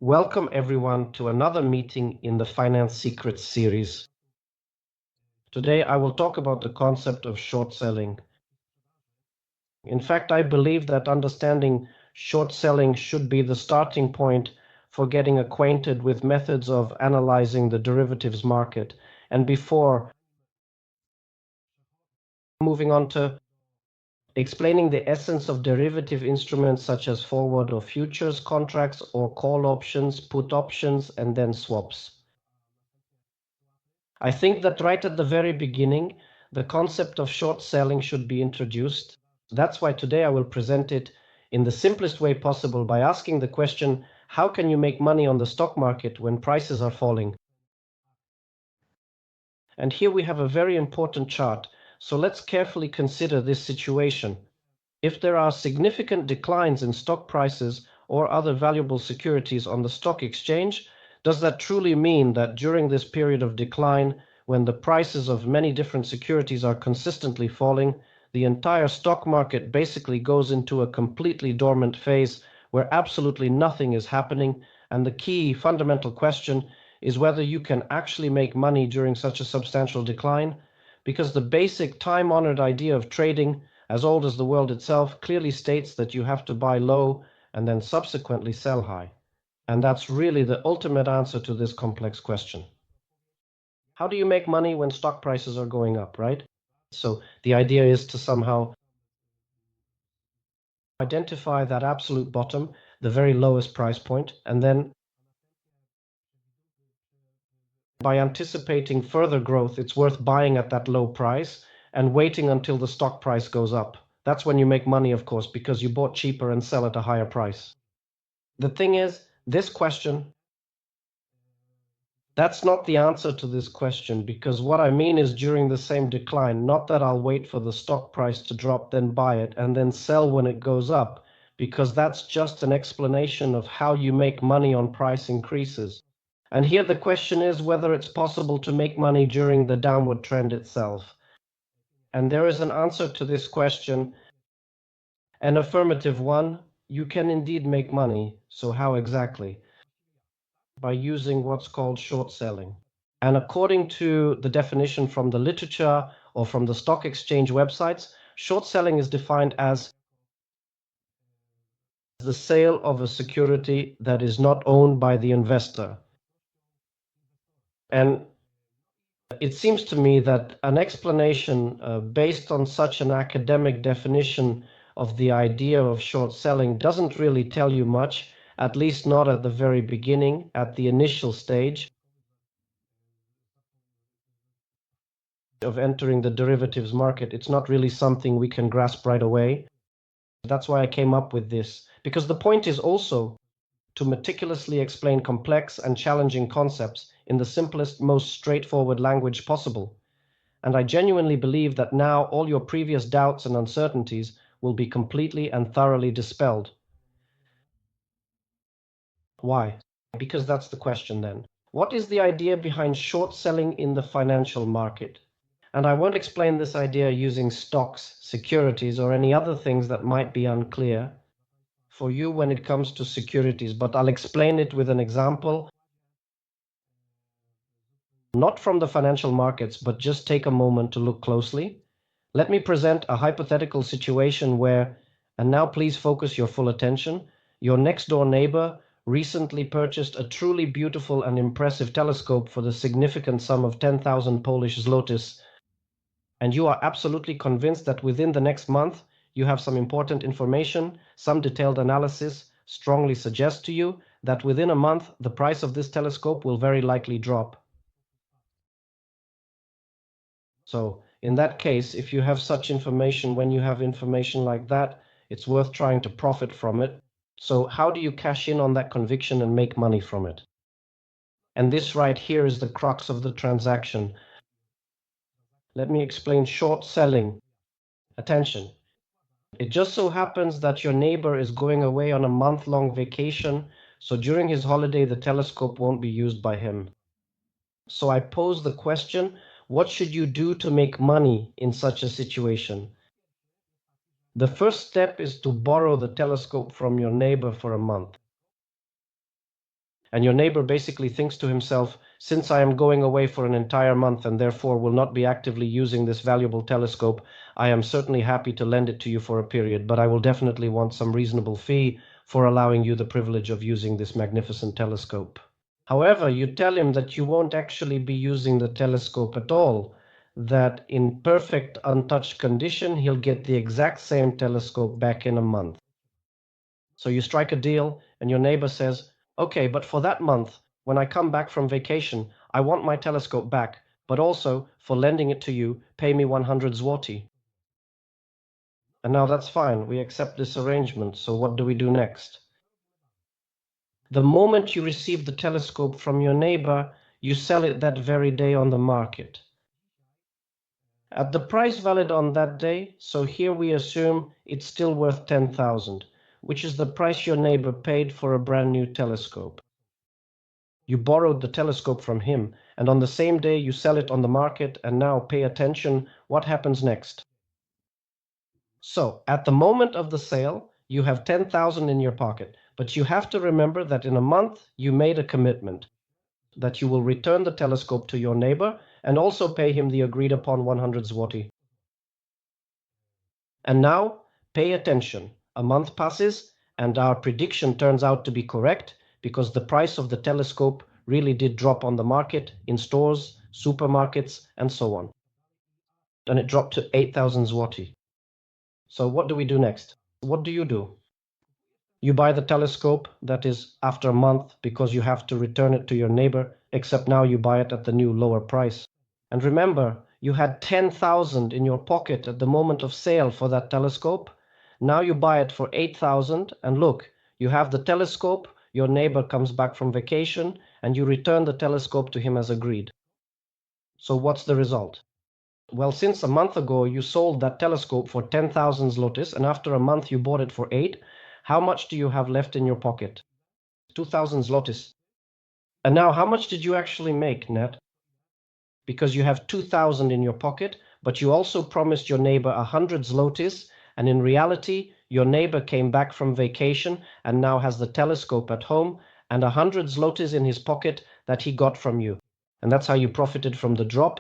Welcome everyone to another meeting in the Finance Secrets series. Today I will talk about the concept of short selling. In fact, I believe that understanding short selling should be the starting point for getting acquainted with methods of analyzing the derivatives market, and before moving on to explaining the essence of derivative instruments such as forward or futures contracts or call options, put options, and then swaps. I think that right at the very beginning, the concept of short selling should be introduced. That's why today I will present it in the simplest way possible by asking the question, how can you make money on the stock market when prices are falling? And here we have a very important chart. So let's carefully consider this situation. If there are significant declines in stock prices or other valuable securities on the stock exchange, does that truly mean that during this period of decline, when the prices of many different securities are consistently falling, the entire stock market basically goes into a completely dormant phase where absolutely nothing is happening, and the key fundamental question is whether you can actually make money during such a substantial decline? Because the basic time-honored idea of trading, as old as the world itself, clearly states that you have to buy low and then subsequently sell high. And that's really the ultimate answer to this complex question. How do you make money when stock prices are going up, right? So the idea is to somehow identify that absolute bottom, the very lowest price point, and then by anticipating further growth, it's worth buying at that low price and waiting until the stock price goes up. That's when you make money, of course, because you bought cheaper and sell at a higher price. The thing is, this question, that's not the answer to this question, because what I mean is during the same decline, not that I'll wait for the stock price to drop, then buy it, and then sell when it goes up, because that's just an explanation of how you make money on price increases. And here the question is whether it's possible to make money during the downward trend itself. And there is an answer to this question, an affirmative one. You can indeed make money. So how exactly? By using what's called short selling. And according to the definition from the literature or from the stock exchange websites, short selling is defined as the sale of a security that is not owned by the investor. And it seems to me that an explanation based on such an academic definition of the idea of short selling doesn't really tell you much, at least not at the very beginning, at the initial stage of entering the derivatives market. It's not really something we can grasp right away. That's why I came up with this, because the point is also to meticulously explain complex and challenging concepts in the simplest, most straightforward language possible. And I genuinely believe that now all your previous doubts and uncertainties will be completely and thoroughly dispelled. Why? Because that's the question then. What is the idea behind short selling in the financial market? And I won't explain this idea using stocks, securities, or any other things that might be unclear for you when it comes to securities, but I'll explain it with an example, not from the financial markets, but just take a moment to look closely. Let me present a hypothetical situation where, and now please focus your full attention, your next door neighbor recently purchased a truly beautiful and impressive telescope for the significant sum of 10,000 Polish zlotys, and you are absolutely convinced that within the next month you have some important information, some detailed analysis strongly suggests to you that within a month the price of this telescope will very likely drop. So in that case, if you have such information, when you have information like that, it's worth trying to profit from it. So how do you cash in on that conviction and make money from it? And this right here is the crux of the transaction. Let me explain short selling. Attention. It just so happens that your neighbor is going away on a month-long vacation, so during his holiday the telescope won't be used by him. So I pose the question, what should you do to make money in such a situation? The first step is to borrow the telescope from your neighbor for a month. And your neighbor basically thinks to himself, since I am going away for an entire month and therefore will not be actively using this valuable telescope, I am certainly happy to lend it to you for a period, but I will definitely want some reasonable fee for allowing you the privilege of using this magnificent telescope. However, you tell him that you won't actually be using the telescope at all, that in perfect untouched condition, he'll get the exact same telescope back in a month. So you strike a deal and your neighbor says, okay, but for that month, when I come back from vacation, I want my telescope back, but also for lending it to you, pay me 100 zloty. And now that's fine, we accept this arrangement, so what do we do next? The moment you receive the telescope from your neighbor, you sell it that very day on the market. At the price valid on that day, so here we assume it's still worth 10,000, which is the price your neighbor paid for a brand new telescope. You borrowed the telescope from him, and on the same day you sell it on the market, and now pay attention, what happens next? So, at the moment of the sale, you have 10,000 in your pocket, but you have to remember that in a month you made a commitment that you will return the telescope to your neighbor and also pay him the agreed upon 100 zloty. And now, pay attention. A month passes, and our prediction turns out to be correct because the price of the telescope really did drop on the market, in stores, supermarkets, and so on. And it dropped to 8,000 zloty. So what do we do next? What do? You buy the telescope, that is, after a month, because you have to return it to your neighbor, except now you buy it at the new lower price. And remember, you had 10,000 in your pocket at the moment of sale for that telescope. Now you buy it for 8,000, and look, you have the telescope, your neighbor comes back from vacation, and you return the telescope to him as agreed. So what's the result? Well, since a month ago you sold that telescope for 10,000 zlotys, and after a month you bought it for 8, how much do you have left in your pocket? 2,000 zlotys. And now how much did you actually make net? Because you have 2,000 in your pocket, but you also promised your neighbor 100 zlotys, and in reality, your neighbor came back from vacation and now has the telescope at home and 100 zlotys in his pocket that he got from you. And that's how you profited from the drop.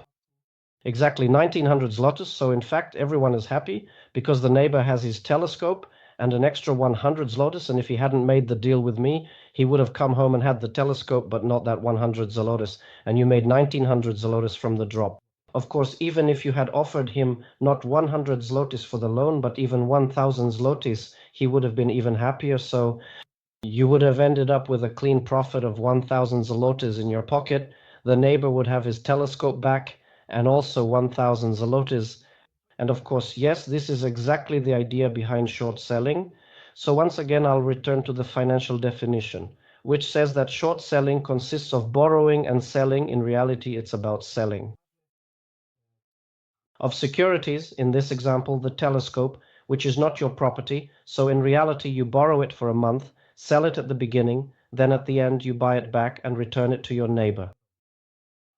Exactly 1,900 zlotys, so in fact everyone is happy because the neighbor has his telescope and an extra 100 zlotys, and if he hadn't made the deal with me, he would have come home and had the telescope but not that 100 zlotys, and you made 1,900 zlotys from the drop. Of course, even if you had offered him not 100 zlotys for the loan, but even 1,000 zlotys, he would have been even happier, so you would have ended up with a clean profit of 1,000 zlotys in your pocket. The neighbor would have his telescope back, and also 1,000 zlotys. And of course, yes, this is exactly the idea behind short selling. So once again, I'll return to the financial definition, which says that short selling consists of borrowing and selling. In reality, it's about selling. Of securities, in this example, the telescope, which is not your property. So in reality, you borrow it for a month, sell it at the beginning, then at the end, you buy it back and return it to your neighbor.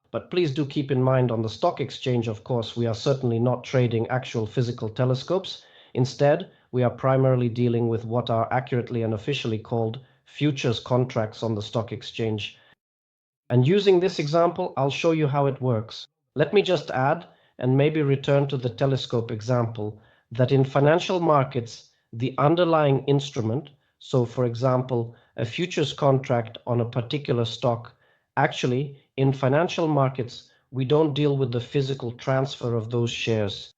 But please do keep in mind, on the stock exchange, of course, we are certainly not trading actual physical telescopes. Instead, we are primarily dealing with what are accurately and officially called futures contracts on the stock exchange. And using this example, I'll show you how it works. Let me just add, and maybe return to the telescope example, that in financial markets, the underlying instrument, so for example, a futures contract on a particular stock, actually, in financial markets, we don't deal with the physical transfer of those shares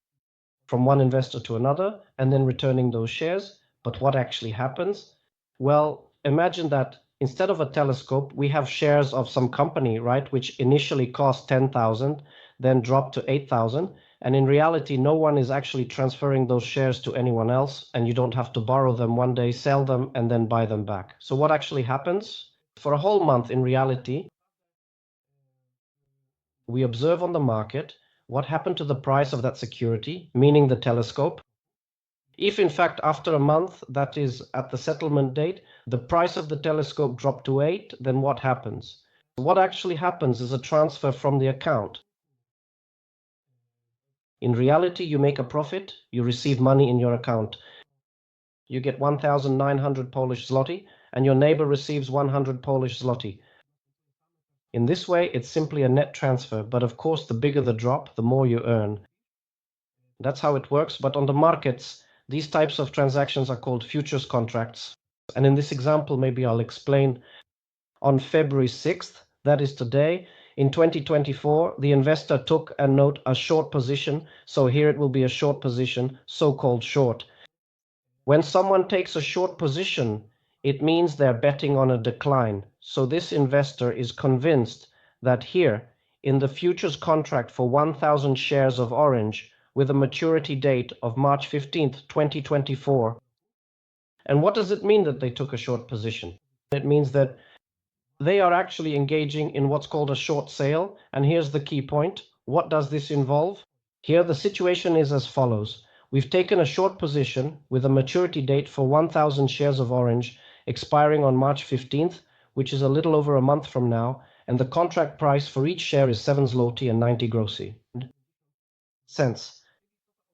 from one investor to another and then returning those shares. But what actually happens? Well, imagine that instead of a telescope, we have shares of some company, right, which initially cost 10,000, then dropped to 8,000. And in reality, no one is actually transferring those shares to anyone else, and you don't have to borrow them one day, sell them, and then buy them back. So what actually happens? For a whole month, in reality, we observe on the market what happened to the price of that security, meaning the telescope. If in fact after a month, that is at the settlement date, the price of the telescope dropped to 8, then what happens? What actually happens is a transfer from the account. In reality, you make a profit, you receive money in your account. You get 1,900 Polish zloty, and your neighbor receives 100 Polish zloty. In this way, it's simply a net transfer, but of course, the bigger the drop, the more you earn. That's how it works, but on the markets, these types of transactions are called futures contracts. And in this example, maybe I'll explain. On February 6th, that is today, in 2024, the investor took and note a short position. So here it will be a short position, so-called short. When someone takes a short position, it means they're betting on a decline. So this investor is convinced that here, in the futures contract for 1,000 shares of Orange, with a maturity date of March 15th, 2024. And what does it mean that they took a short position? It means that they are actually engaging in what's called a short sale. And here's the key point. What does this involve? Here, the situation is as follows. We've taken a short position with a maturity date for 1,000 shares of Orange expiring on March 15th, which is a little over a month from now, and the contract price for each share is 7 zloty and 90 groszy cents.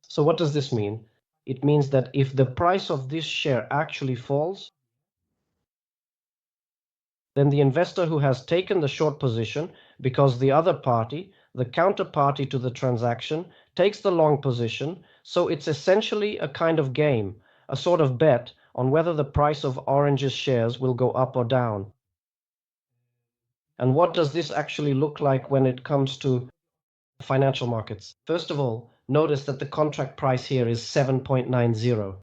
So what does this mean? It means that if the price of this share actually falls, then the investor who has taken the short position, because the other party, the counterparty to the transaction, takes the long position, so it's essentially a kind of game, a sort of bet on whether the price of Orange's shares will go up or down. And what does this actually look like when it comes to financial markets? First of all, notice that the contract price here is 7.90.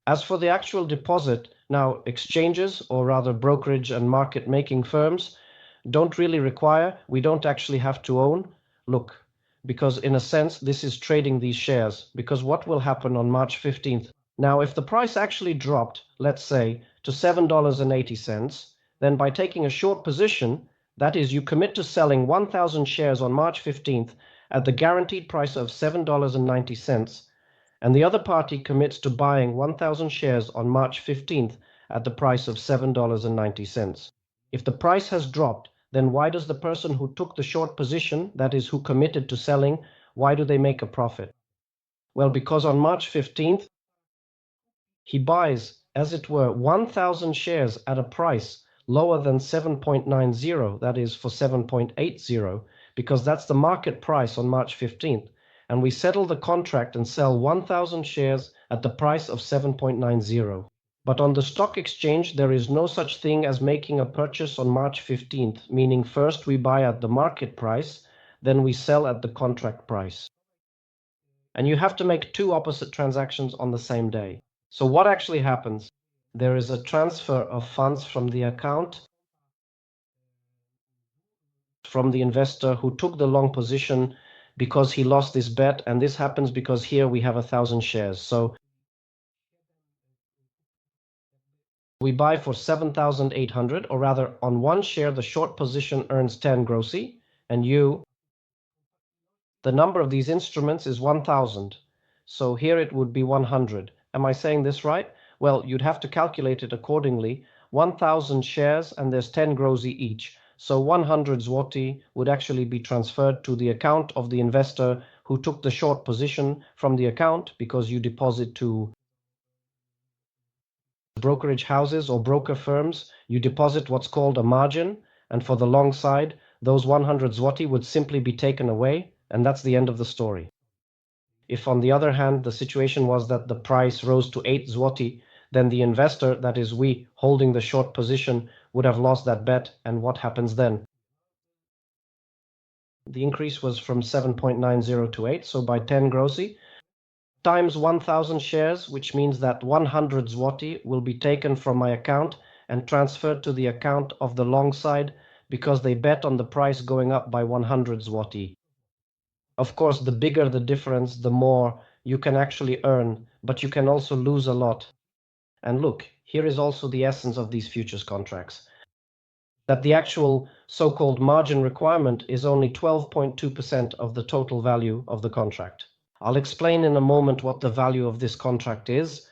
As for the actual deposit, now exchanges, or rather brokerage and market making firms, don't really require, we don't actually have to own. Look, because in a sense, this is trading these shares, because what will happen on March 15th? Now, if the price actually dropped, let's say, to $7.80, then by taking a short position, that is, you commit to selling 1,000 shares on March 15th at the guaranteed price of $7.90, and the other party commits to buying 1,000 shares on March 15th at the price of $7.90. If the price has dropped, then why does the person who took the short position, that is, who committed to selling, why do they make a profit? Well, because on March 15th, he buys, as it were, 1,000 shares at a price lower than 7.90, that is, for 7.80, because that's the market price on March 15th. And we settle the contract and sell 1,000 shares at the price of 7.90. But on the stock exchange, there is no such thing as making a purchase on March 15th, meaning first we buy at the market price, then we sell at the contract price. And you have to make two opposite transactions on the same day. So what actually happens? There is a transfer of funds from the account from the investor who took the long position because he lost this bet, and this happens because here we have 1,000 shares. So we buy for 7,800, or rather on one share the short position earns 10 groszy, and the number of these instruments is 1,000. So here it would be 100. Am I saying this right? Well, you'd have to calculate it accordingly. 1,000 shares and there's 10 groszy each. So 100 zloty would actually be transferred to the account of the investor who took the short position from the account, because you deposit to brokerage houses or broker firms, you deposit what's called a margin, and for the long side, those 100 zloty would simply be taken away, and that's the end of the story. If, on the other hand, the situation was that the price rose to 8 zloty, then the investor, that is we, holding the short position, would have lost that bet, and what happens then? The increase was from 7.90 to 8, so by 10 groszy, times 1,000 shares, which means that 100 zloty will be taken from my account and transferred to the account of the long side, because they bet on the price going up by 100 zloty. Of course, the bigger the difference, the more you can actually earn, but you can also lose a lot. And look, here is also the essence of these futures contracts, that the actual so-called margin requirement is only 12.2% of the total value of the contract. I'll explain in a moment what the value of this contract is,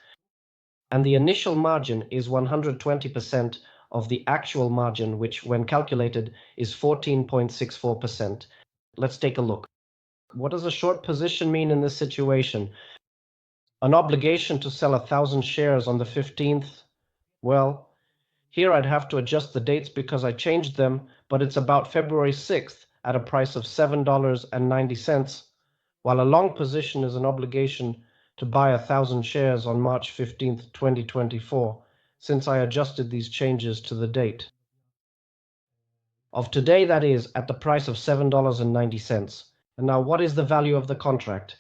and the initial margin is 120% of the actual margin, which, when calculated, is 14.64%. Let's take a look. What does a short position mean in this situation? An obligation to sell 1,000 shares on the 15th? Well, Here I'd have to adjust the dates because I changed them, but it's about February 6th at a price of $7.90, while a long position is an obligation to buy 1,000 shares on March 15th, 2024, since I adjusted these changes to the date of today, that is, at the price of $7.90. And now, what is the value of the contract?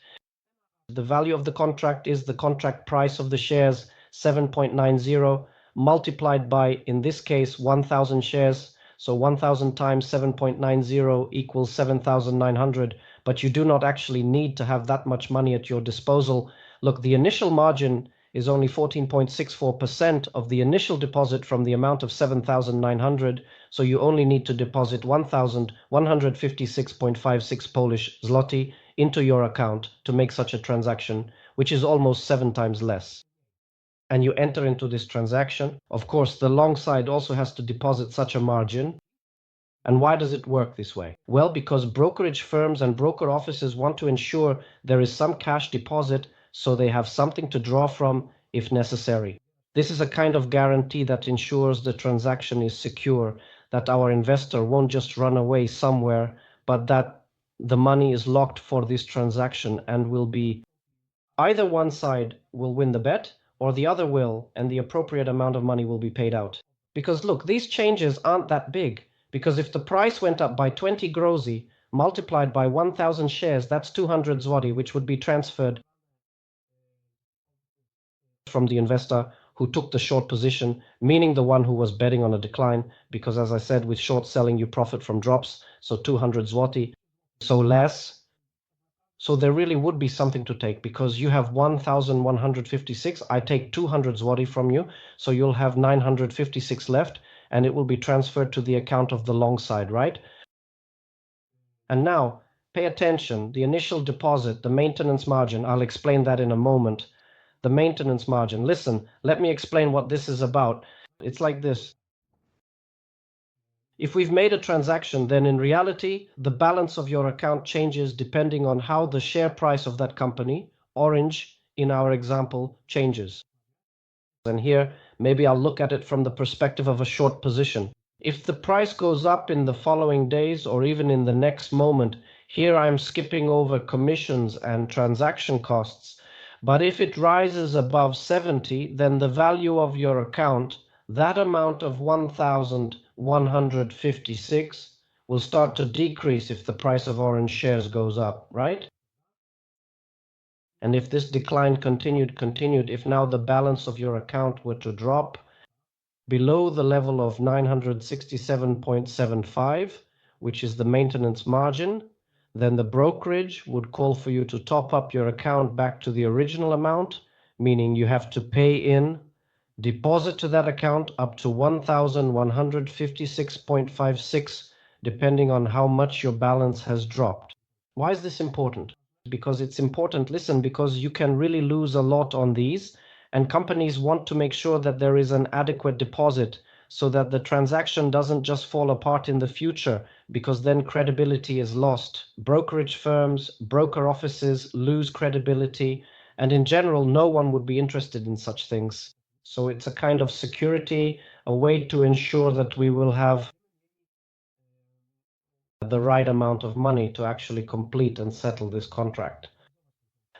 The value of the contract is the contract price of the shares, 7.90, multiplied by, in this case, 1,000 shares. So 1,000 times 7.90 equals 7,900. But you do not actually need to have that much money at your disposal. Look, the initial margin is only 14.64% of the initial deposit from the amount of 7,900. So you only need to deposit 1,156.56 Polish zloty into your account to make such a transaction, which is almost 7 times less. And you enter into this transaction. Of course, the long side also has to deposit such a margin. And why does it work this way? Well, because brokerage firms and broker offices want to ensure there is some cash deposit so they have something to draw from if necessary. This is a kind of guarantee that ensures the transaction is secure, that our investor won't just run away somewhere, but that the money is locked for this transaction and will be either one side will win the bet or the other will, and the appropriate amount of money will be paid out. Because look, these changes aren't that big. Because if the price went up by 20 groszy multiplied by 1,000 shares, that's 200 zloty, which would be transferred from the investor who took the short position, meaning the one who was betting on a decline. Because as I said, with short selling, you profit from drops. So 200 zloty, so less. So there really would be something to take because you have 1,156. I take 200 zloty from you. So you'll have 956 left and it will be transferred to the account of the long side, right? And now pay attention. The initial deposit, the maintenance margin, I'll explain that in a moment. The maintenance margin. Listen, let me explain what this is about. It's like this. If we've made a transaction, then in reality, the balance of your account changes depending on how the share price of that company, orange in our example, changes. And here, maybe I'll look at it from the perspective of a short position. If the price goes up in the following days or even in the next moment, here I'm skipping over commissions and transaction costs. But if it rises above 70, then the value of your account, that amount of 1,156, will start to decrease if the price of orange shares goes up, right? And if this decline continued, if now the balance of your account were to drop below the level of 967.75, which is the maintenance margin, then the brokerage would call for you to top up your account back to the original amount, meaning you have to pay in deposit to that account up to 1,156.56, depending on how much your balance has dropped. Why is this important? Because it's important, listen, because you can really lose a lot on these, and companies want to make sure that there is an adequate deposit so that the transaction doesn't just fall apart in the future, because then credibility is lost. Brokerage firms, broker offices lose credibility, and in general, no one would be interested in such things. So it's a kind of security, a way to ensure that we will have the right amount of money to actually complete and settle this contract.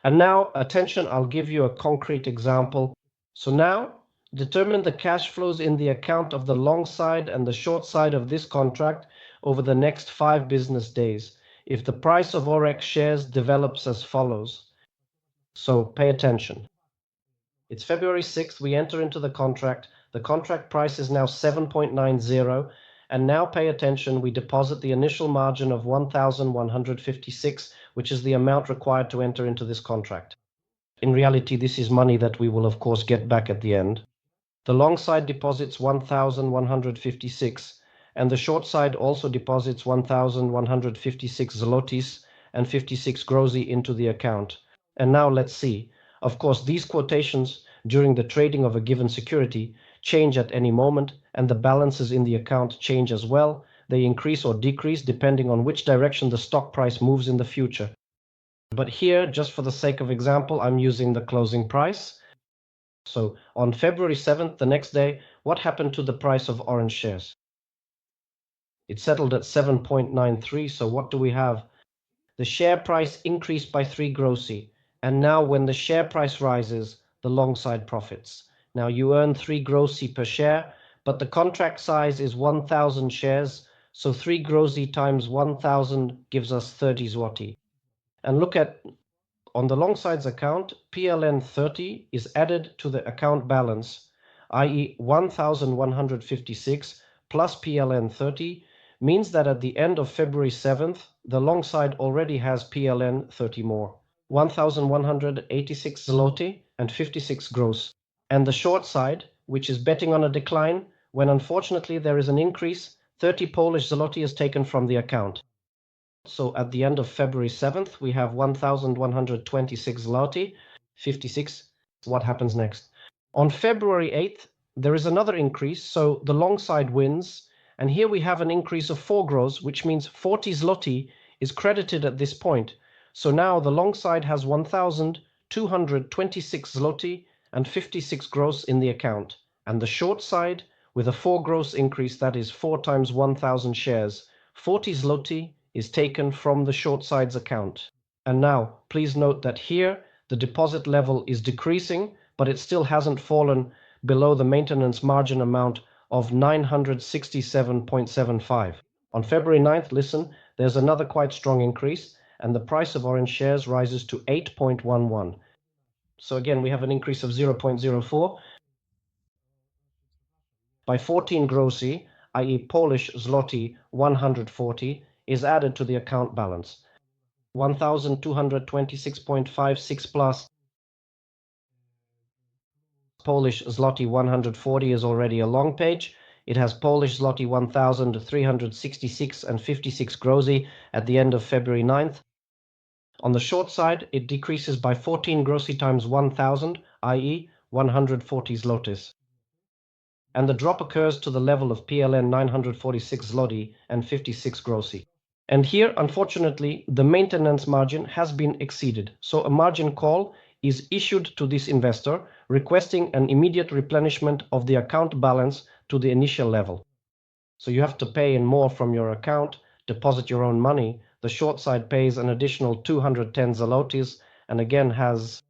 And now, attention, I'll give you a concrete example. So now, determine the cash flows in the account of the long side and the short side of this contract over the next 5 business days if the price of OREX shares develops as follows. So pay attention. It's February 6th, we enter into the contract. The contract price is now 7.90. And now pay attention, we deposit the initial margin of 1,156, which is the amount required to enter into this contract. In reality, this is money that we will, of course, get back at the end. The long side deposits 1,156, and the short side also deposits 1,156 zlotys and 56 groszy into the account. And now let's see. Of course, these quotations during the trading of a given security change at any moment, and the balances in the account change as well. They increase or decrease depending on which direction the stock price moves in the future. But here, just for the sake of example, I'm using the closing price. So on February 7th, the next day, what happened to the price of orange shares? It settled at 7.93. So what do we have? The share price increased by 3 grossi. And now when the share price rises, the long side profits. Now you earn 3 grossi per share, but the contract size is 1,000 shares. So 3 grossi times 1,000 gives us 30 zloty. And look at on the long side's account, PLN 30 is added to the account balance, i.e. 1,156 plus PLN 30 means that at the end of February 7th, the long side already has PLN 30 more, 1,186 zloty and 56 gross. And the short side, which is betting on a decline, when unfortunately there is an increase, 30 Polish zloty is taken from the account. So at the end of February 7th, we have 1,126 zloty, 56. What happens next? On February 8th, there is another increase, so the long side wins. And here we have an increase of 4 gross, which means 40 zloty is credited at this point. So now the long side has 1,226 zloty and 56 gross in the account. And the short side, with a 4 gross increase, that is 4 times 1,000 shares, 40 zloty is taken from the short side's account. And now, please note that here the deposit level is decreasing, but it still hasn't fallen below the maintenance margin amount of 967.75. On February 9th, listen, there's another quite strong increase, and the price of orange shares rises to 8.11. So again, we have an increase of 0.04 by 14 grossi, i.e. Polish zloty 140, is added to the account balance. 1,226.56 plus Polish zloty 140 is already a long page. It has Polish zloty 1,366 and 56 grossi at the end of February 9th. On the short side, it decreases by 14 grossi times 1,000, i.e. 140 zlotys. And the drop occurs to the level of PLN 946 zloty and 56 grossi. And here, unfortunately, the maintenance margin has been exceeded. So a margin call is issued to this investor requesting an immediate replenishment of the account balance to the initial level. So you have to pay in more from your account, deposit your own money. The short side pays an additional 210 zlotys and again has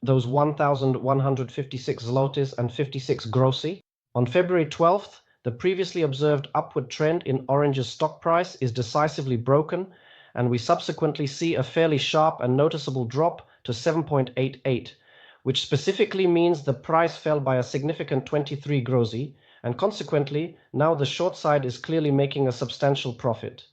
those 1,156 zlotys and 56 grossi. On February 12th, the previously observed upward trend in Orange's stock price is decisively broken, and we subsequently see a fairly sharp and noticeable drop to 7.88, which specifically means the price fell by a significant 23 grossi, and consequently, now the short side is clearly making a substantial profit.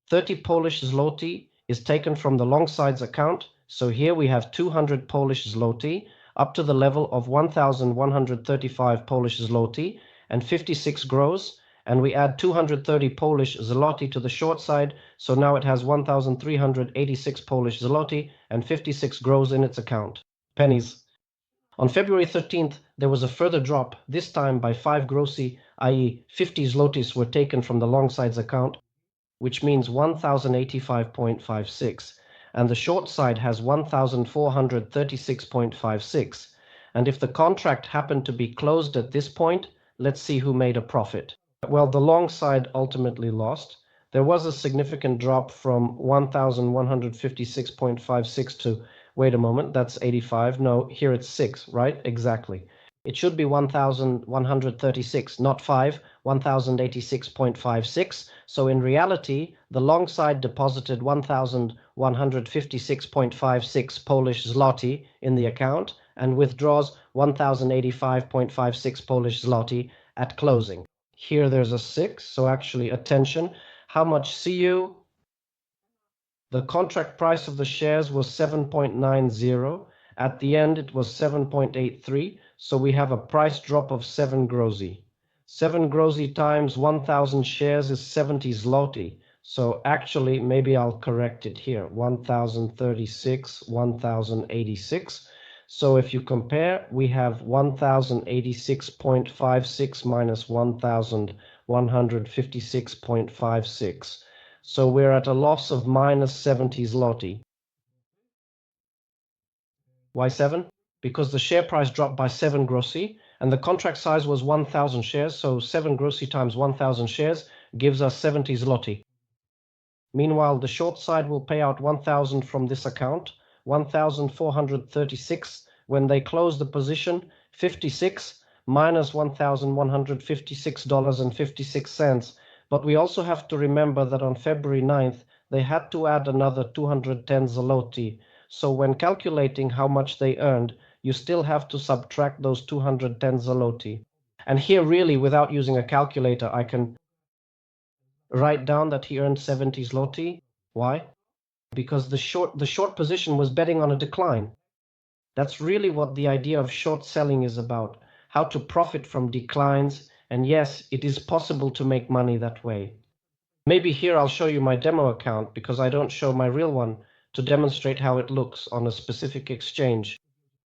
30 Polish zloty is taken from the long side's account, so here we have 200 Polish zloty, up to the level of 1,135 Polish zloty and 56 gross, and we add 230 Polish zloty to the short side, so now it has 1,386 Polish zloty and 56 gross in its account. Pennies. On February 13th, there was a further drop, this time by 5 grossi, i.e. 50 zlotys were taken from the long side's account, which means 1,085.56. And the short side has 1,436.56. And if the contract happened to be closed at this point, let's see who made a profit. Well, the long side ultimately lost. There was a significant drop from 1,156.56 to, wait a moment, that's 85. No, here it's 6, right? Exactly. It should be 1,136, not 5, 1,086.56. So in reality, the long side deposited 1,156.56 Polish zloty in the account and withdraws 1,085.56 Polish zloty at closing. Here there's a 6, so actually attention. How much CU? The contract price of the shares was 7.90. At the end, it was 7.83. So we have a price drop of 7 grossi. 7 grossi times 1,000 shares is 70 zloty. So actually, maybe I'll correct it here. 1,036, 1,086. So if you compare, we have 1,086.56 minus 1,156.56. So we're at a loss of minus 70 zloty. Why 7? Because the share price dropped by 7 grossi, and the contract size was 1,000 shares, so 7 grossi times 1,000 shares gives us 70 zloty. Meanwhile, the short side will pay out 1,000 from this account, 1,436 when they close the position, 56 minus $1,156.56. But we also have to remember that on February 9th, they had to add another 210 zloty. So when calculating how much they earned, you still have to subtract those 210 zloty. And here really, without using a calculator, I can write down that he earned 70 zloty. Why? Because the short position was betting on a decline. That's really what the idea of short selling is about, how to profit from declines, and yes, it is possible to make money that way. Maybe here I'll show you my demo account because I don't show my real one to demonstrate how it looks on a specific exchange.